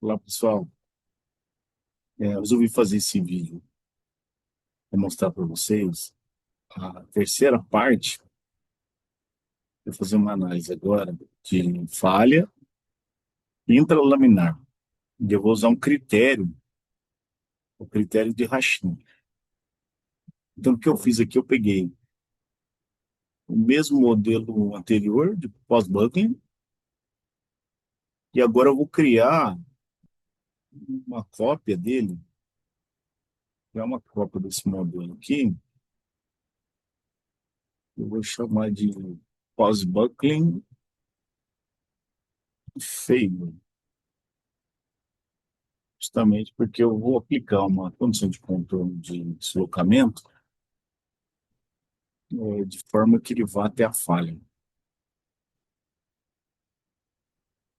Olá, pessoal. Eu resolvi fazer esse vídeo para mostrar para vocês a terceira parte. Vou fazer uma análise agora de falha intralaminar. E eu vou usar um critério, o critério de Rachin. Então, o que eu fiz aqui, eu peguei o mesmo modelo anterior de pós-buckling e agora eu vou criar uma cópia dele, criar uma cópia desse modelo aqui. Eu vou chamar de pós-buckling failure. Justamente porque eu vou aplicar uma condição de controle de deslocamento de forma que ele vá até a falha.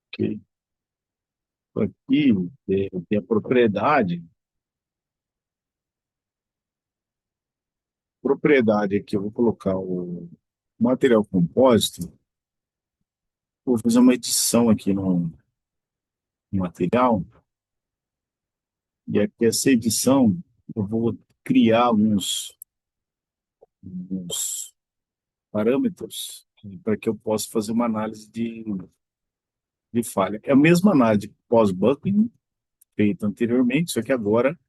Ok? Aqui tem a propriedade aqui, eu vou colocar o material compósito, vou fazer uma edição aqui no material, e aqui essa edição eu vou criar alguns parâmetros para que eu possa fazer uma análise de falha. É a mesma análise pós-buckling feita anteriormente, só que agora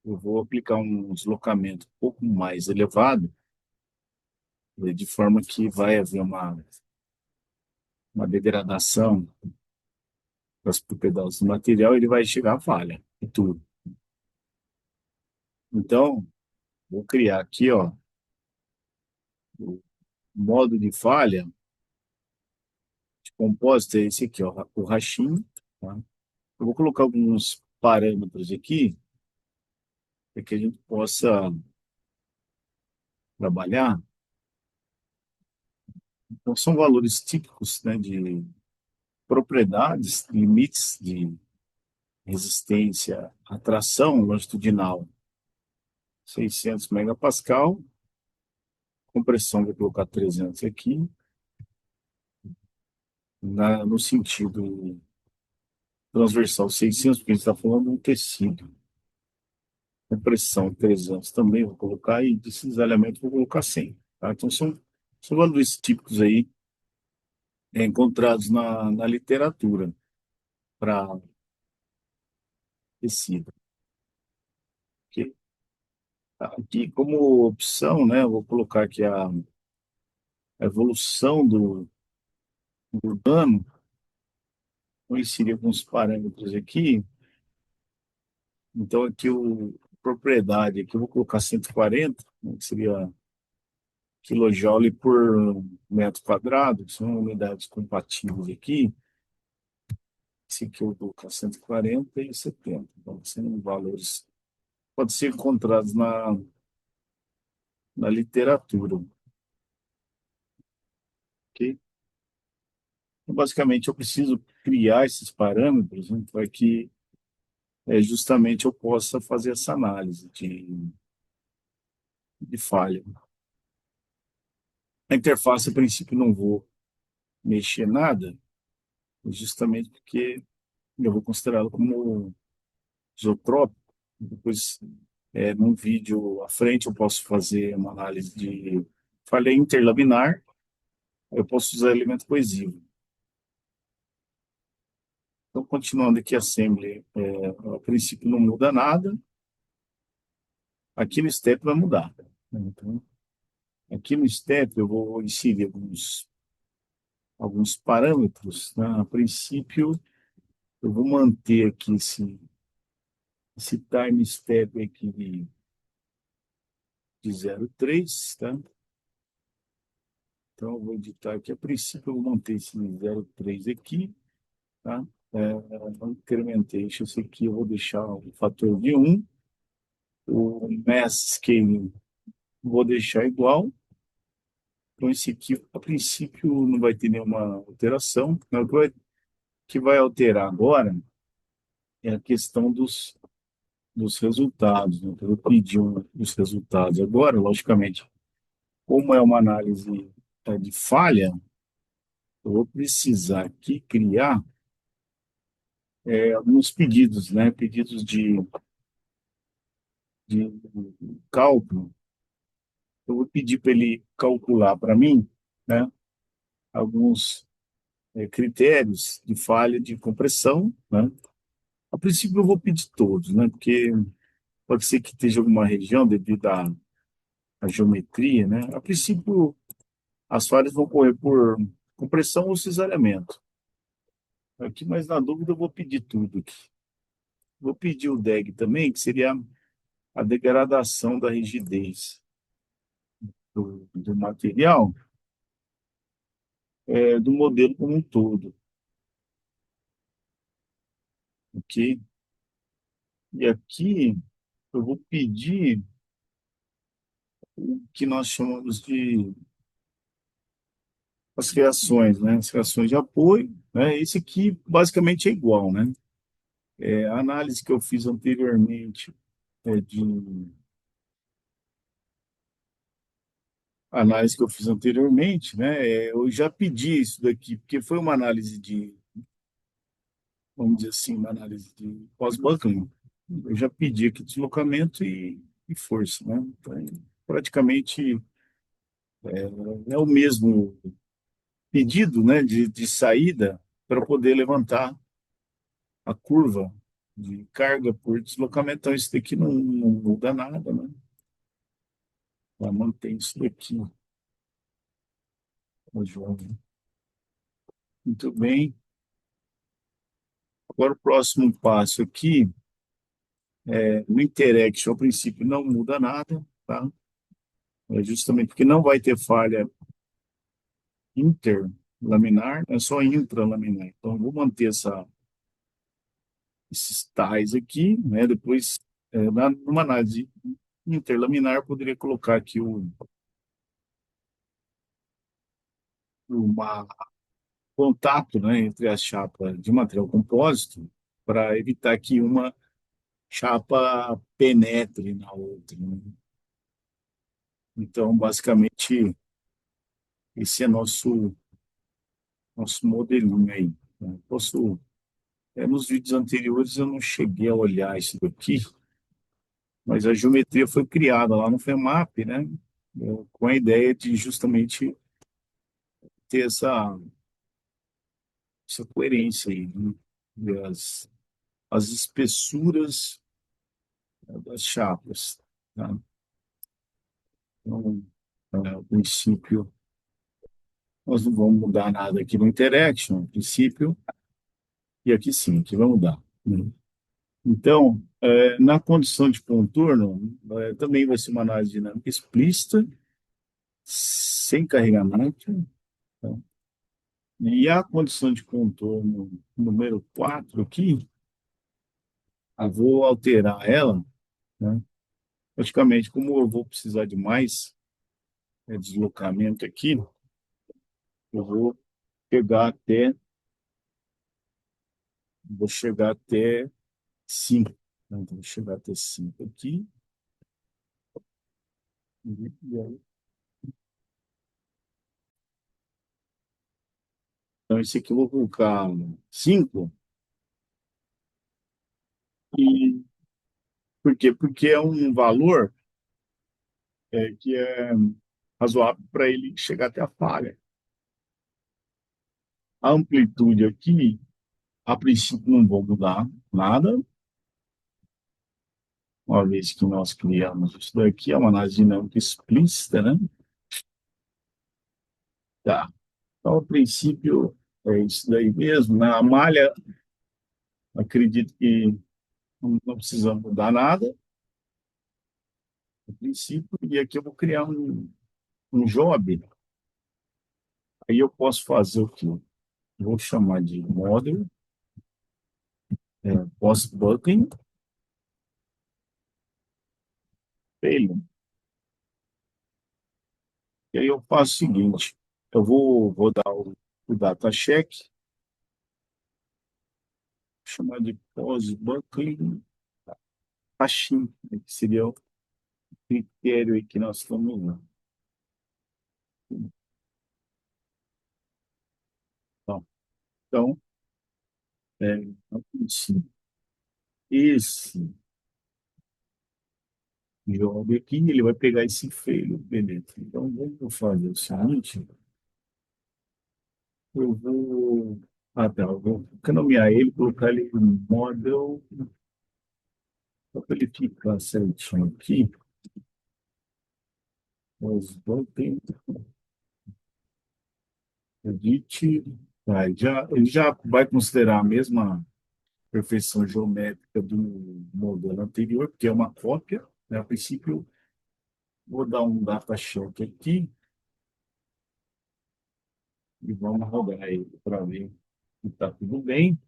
eu vou aplicar um deslocamento um pouco mais elevado, de forma que vai haver uma degradação das propriedades do material e ele vai chegar à falha e tudo. Então, vou criar aqui, ó, o modo de falha de compósito, é esse aqui, ó, o Rachin. Tá? Eu vou colocar alguns parâmetros aqui para que a gente possa trabalhar. Então, são valores típicos, né, de propriedades, limites de resistência à tração longitudinal 600 megapascal, compressão vou colocar 300 aqui, no sentido transversal 600, porque a gente está falando de um tecido. Compressão 300 também vou colocar, e de cisalhamento vou colocar 100. Tá? Então são valores típicos aí encontrados na literatura para tecido. Ok? Tá? Aqui como opção, né, eu vou colocar aqui a evolução do dano. Vou inserir alguns parâmetros aqui. Então, aqui o propriedade, aqui eu vou colocar 140, né, que seria quilojoule por metro quadrado, que são unidades compatíveis aqui. Esse aqui eu vou colocar 140 e 70. Então, são valores podem ser encontrados na literatura. Ok? Então, basicamente, eu preciso criar esses parâmetros, né, para que justamente eu possa fazer essa análise de falha. A interface, a princípio, não vou mexer nada, justamente porque eu vou considerá-lo como isotrópico. Depois, num vídeo à frente, eu posso fazer uma análise de falha interlaminar, eu posso usar elemento coesivo. Então, continuando aqui a assembly, a princípio não muda nada, aqui no step vai mudar. Então, aqui no step eu vou inserir alguns parâmetros, né? A princípio, eu vou manter aqui esse time step aqui de 0,3, tá? Então, eu vou editar aqui. A princípio, eu vou manter esse 0,3 aqui, tá? O incrementation, esse aqui eu vou deixar o fator de 1. O mass scaling vou deixar igual. Então, esse aqui, a princípio, não vai ter nenhuma alteração. O que vai alterar agora é a questão dos resultados, né? Então, eu pedi os resultados agora, logicamente, como é uma análise de falha, eu vou precisar aqui criar alguns pedidos, né? Pedidos de cálculo. Eu vou pedir para ele calcular para mim, né? Alguns critérios de falha de compressão, né? A princípio eu vou pedir todos, né? Porque pode ser que esteja alguma região devido à geometria, né? A princípio as falhas vão ocorrer por compressão ou cesariamento. Aqui, mas na dúvida eu vou pedir tudo aqui. Vou pedir o DEG também, que seria a degradação da rigidez do material, do modelo como um todo, ok? E aqui eu vou pedir o que nós chamamos de as reações, né? As reações de apoio, né? Esse aqui basicamente é igual, né? A análise que eu fiz anteriormente, de análise que eu fiz anteriormente, né? Eu já pedi isso daqui, porque foi uma análise vamos dizer assim, uma análise de pós-buckling. Eu já pedi aqui deslocamento e força, né? Então, praticamente é o mesmo pedido, né, de saída para poder levantar a curva de carga por deslocamento. Então, isso daqui não muda nada, né? Ela mantém isso daqui, o João. Muito bem. Agora, o próximo passo aqui, no Interaction, ao princípio, não muda nada, tá? É justamente porque não vai ter falha interlaminar, é só intralaminar. Então, eu vou manter esses tais aqui, né? Depois, numa análise interlaminar, eu poderia colocar aqui uma contato, né, entre a chapa de material compósito para evitar que uma chapa penetre na outra, né? Então, basicamente, esse é nosso modelinho aí, né? Nos vídeos anteriores eu não cheguei a olhar isso daqui, mas a geometria foi criada lá no FEMAP, né? Com a ideia de justamente ter essa coerência aí, né? E as espessuras, das chapas, tá? Então, o princípio, nós não vamos mudar nada aqui no Interaction, no princípio, e aqui sim, aqui vai mudar, né? Então, na condição de contorno, também vai ser uma análise dinâmica explícita, sem carregamento, tá? E a condição de contorno número 4 aqui, eu vou alterar ela, né? Praticamente, como eu vou precisar de mais deslocamento aqui, eu pegar até, vou chegar até 5. Então, vou chegar até 5 aqui. E aí, então, esse aqui eu vou colocar 5. E por quê? Porque é um valor que é razoável para ele chegar até a falha. A amplitude aqui, a princípio, não vou mudar nada, uma vez que nós criamos isso daqui, é uma análise dinâmica explícita, né? Tá. Então, a princípio, é isso daí mesmo, né? A malha, acredito que não precisamos mudar nada, a princípio, e aqui eu vou criar um job. Aí eu posso fazer o quê? Vou chamar de model, post-bucking, failure. E aí eu faço o seguinte, eu vou dar o data check, chamar de post-bucking hashing, né, que seria o critério aí que nós estamos usando. Então, É, sim. Esse job aqui, ele vai pegar esse freio, beleza. Então, vamos fazer o seguinte, eu vou... Ah, tá, eu vou nomear ele, colocar ele em model, para ele ficar certinho aqui, nós vamos ter edit, ele já vai considerar a mesma perfeição geométrica do modelo anterior, porque é uma cópia, né? A princípio, vou dar um data choque aqui e vamos rodar ele para ver se está tudo bem.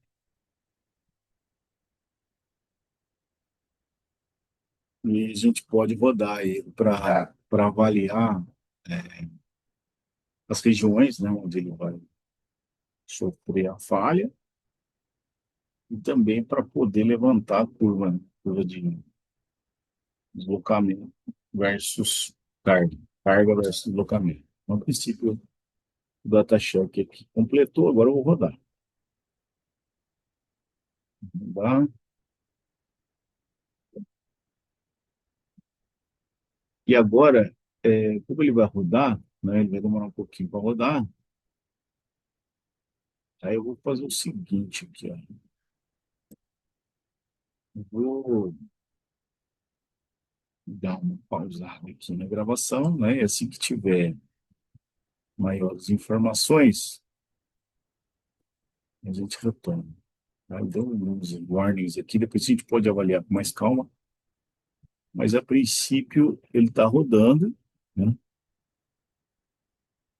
E a gente pode rodar ele para avaliar as regiões, né, onde ele vai sofrer a falha e também para poder levantar a curva, né, curva de deslocamento versus carga, carga versus deslocamento. No princípio, o DataShock aqui completou, agora eu vou rodar. Tá? E agora, como ele vai rodar, né, ele vai demorar um pouquinho para rodar, aí eu vou fazer o seguinte aqui, ó. Eu vou dar uma pausada aqui na gravação, né? E assim que tiver maiores informações, a gente retoma. Tá? Deu uns warnings aqui, depois a gente pode avaliar com mais calma, mas a princípio ele está rodando, né?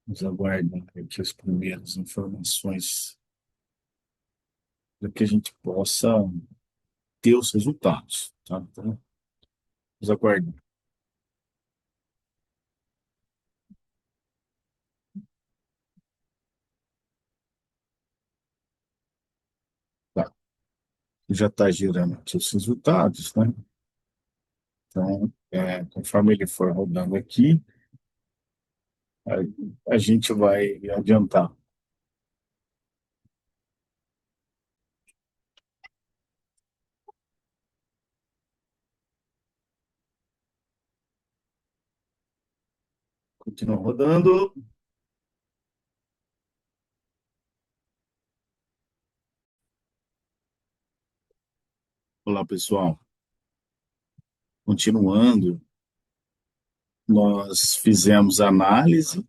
Vamos aguardar aqui as primeiras informações para que a gente possa ter os resultados, tá? Então, vamos aguardar. Tá. Já está gerando aqui os resultados, né? Então, conforme ele for rodando aqui, a gente vai adiantar. Continua rodando. Olá, pessoal. Continuando, nós fizemos a análise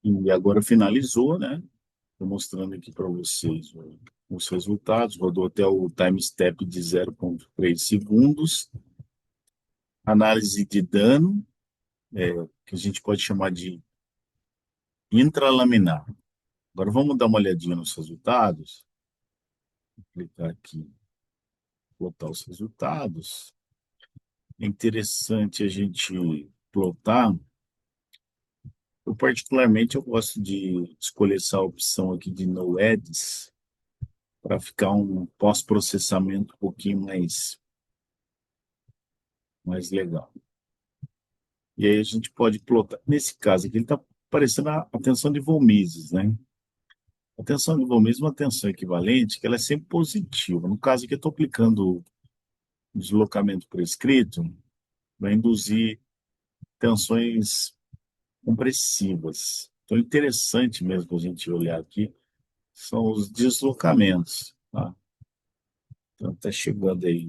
e agora finalizou, né? Estou mostrando aqui para vocês os resultados. Rodou até o time step de 0,3 segundos. Análise de dano, que a gente pode chamar de intralaminar. Agora vamos dar uma olhadinha nos resultados. Vou clicar aqui, botar os resultados. É interessante a gente plotar. Eu, particularmente, eu gosto de escolher essa opção aqui de no ads para ficar um pós-processamento um pouquinho mais legal. E aí a gente pode plotar. Nesse caso aqui, ele está parecendo a tensão de Von-Mises, né? A tensão de Von-Mises é uma tensão equivalente que ela é sempre positiva. No caso aqui, eu estou aplicando o deslocamento prescrito, vai induzir tensões compressivas. Então, interessante mesmo a gente olhar aqui são os deslocamentos, tá? Então, está chegando aí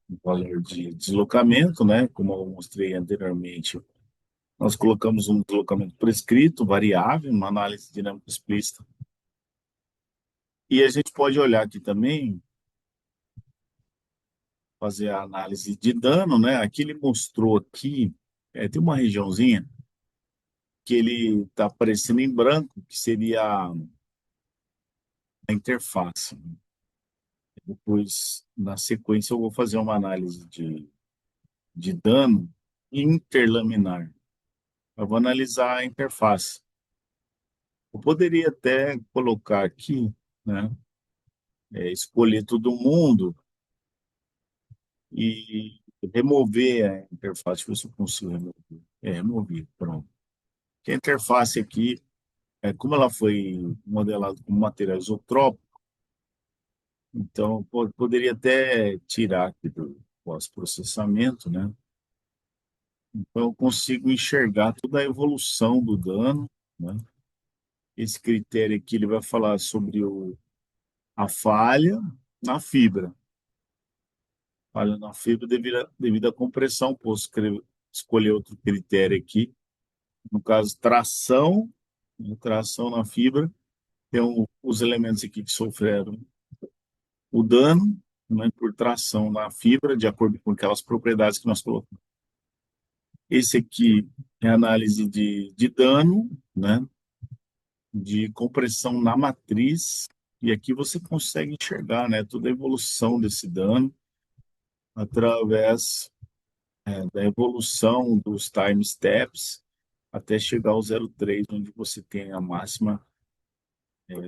o valor de deslocamento, né? Como eu mostrei anteriormente, nós colocamos um deslocamento prescrito, variável, uma análise dinâmica explícita. E a gente pode olhar aqui também, fazer a análise de dano, né? Aqui ele mostrou aqui, tem uma regiãozinha que ele está aparecendo em branco, que seria a interface. Depois, na sequência, eu vou fazer uma análise de dano interlaminar. Eu vou analisar a interface. Eu poderia até colocar aqui, né, escolher todo mundo e remover a interface. Deixa eu ver se eu consigo remover. Remover, pronto. Que a interface aqui como ela foi modelada como material isotrópico, então poderia até tirar aqui do pós-processamento, né? Então eu consigo enxergar toda a evolução do dano, né? Esse critério aqui ele vai falar sobre a falha na fibra. Falha na fibra devido à compressão. Posso escolher outro critério aqui. No caso, tração, né? Tração na fibra. Tem os elementos aqui que sofreram o dano, né, por tração na fibra, de acordo com aquelas propriedades que nós colocamos. Esse aqui é a análise de dano, né, de compressão na matriz, e aqui você consegue enxergar, né, toda a evolução desse dano através, da evolução dos time steps até chegar ao 0,3, onde você tem a máxima,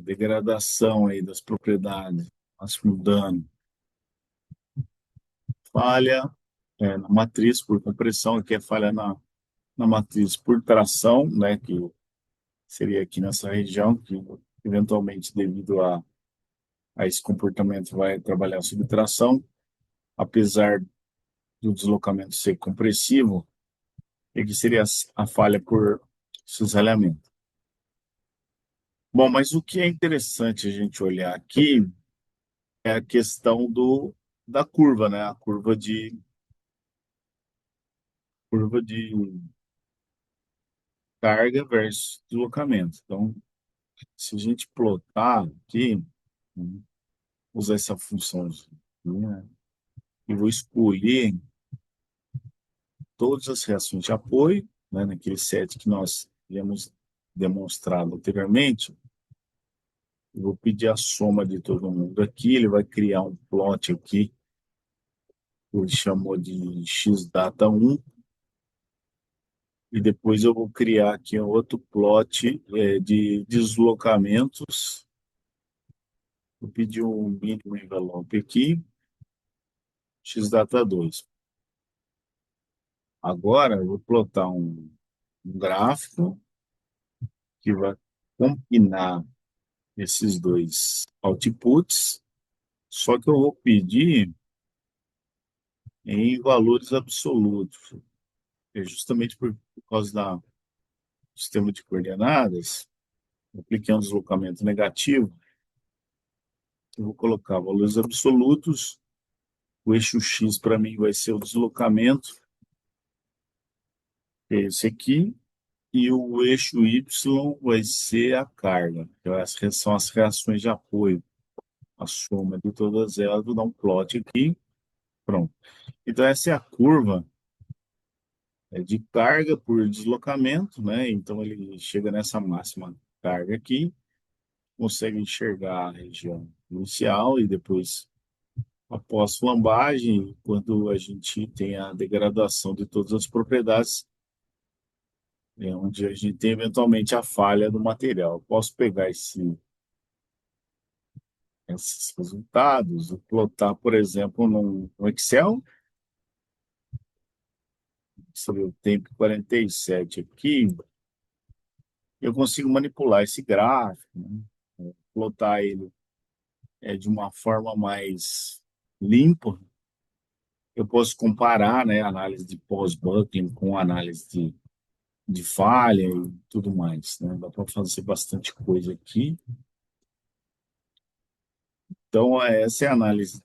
degradação aí das propriedades, máximo dano. Falha, na matriz por compressão, aqui é falha na matriz por tração, né, que seria aqui nessa região, que eventualmente devido a esse comportamento vai trabalhar sob tração, apesar do deslocamento ser compressivo, e que seria a falha por cisalhamento. Bom, mas o que é interessante a gente olhar aqui é a questão da curva, né? A curva de carga versus deslocamento. Então, se a gente plotar aqui, né, usar essa função, né, e vou escolher todas as reações de apoio, né, naquele set que nós tínhamos demonstrado anteriormente. Eu vou pedir a soma de todo mundo aqui, ele vai criar um plot aqui, que ele chamou de xdata1, e depois eu vou criar aqui um outro plot, de deslocamentos. Vou pedir um mínimo envelope aqui, xdata2. Agora eu vou plotar um gráfico que vai combinar esses dois outputs, só que eu vou pedir em valores absolutos, justamente por causa do sistema de coordenadas. Eu apliquei um deslocamento negativo, eu vou colocar valores absolutos. O eixo X para mim vai ser o deslocamento, que é esse aqui, e o eixo Y vai ser a carga, que são as reações de apoio. A soma de todas elas, vou dar um plot aqui, pronto. Então essa é a curva, de carga por deslocamento, né? Então ele chega nessa máxima carga aqui, consegue enxergar a região inicial e depois, após flambagem, quando a gente tem a degradação de todas as propriedades, é onde a gente tem eventualmente a falha do material. Eu posso pegar esses resultados e plotar, por exemplo, no Excel, sobre o tempo 47 aqui, eu consigo manipular esse gráfico, né? Plotar ele, de uma forma mais limpa. Eu posso comparar, né, a análise de pós-buckling com a análise de falha e tudo mais, né? Dá para fazer bastante coisa aqui. Então, essa é a análise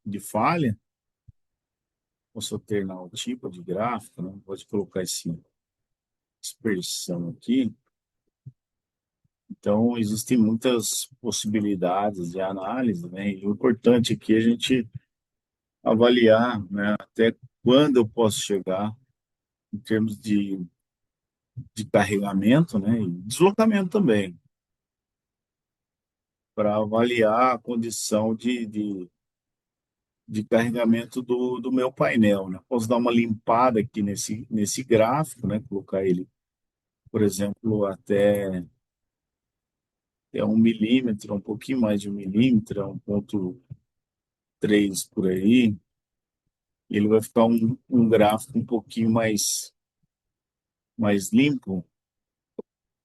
de falha. Posso alternar o tipo de gráfico, né? Pode colocar esse dispersão aqui. Então, existem muitas possibilidades de análise, né? E o importante aqui é a gente avaliar, né, até quando eu posso chegar em termos de carregamento, né, e deslocamento também, para avaliar a condição de carregamento do meu painel, né? Posso dar uma limpada aqui nesse gráfico, né, colocar ele, por exemplo, até 1 milímetro, um pouquinho mais de 1 milímetro, 1,3 por aí. Ele vai ficar um gráfico um pouquinho mais limpo,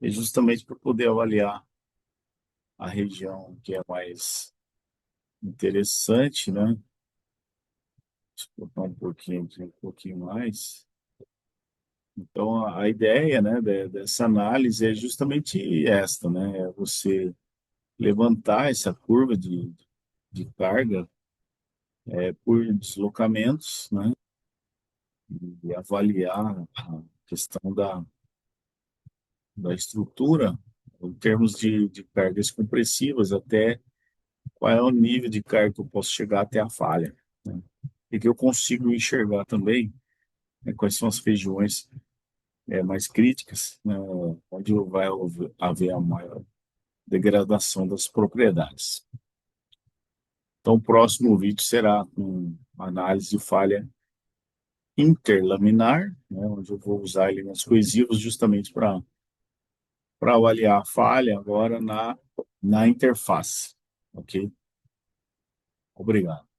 é justamente para poder avaliar a região que é mais interessante, né? Deixa eu botar um pouquinho aqui, um pouquinho mais. Então, a ideia, né, dessa análise é justamente esta, né? É você levantar essa curva de carga por deslocamentos, né? E avaliar a questão da estrutura em termos de cargas compressivas, até qual é o nível de carga que eu posso chegar até a falha, né? E que eu consigo enxergar também, né, quais são as regiões mais críticas, né, onde vai haver a maior degradação das propriedades. Então, o próximo vídeo será com análise de falha interlaminar, né, onde eu vou usar elementos coesivos justamente para avaliar a falha agora na interface. Ok? Obrigado.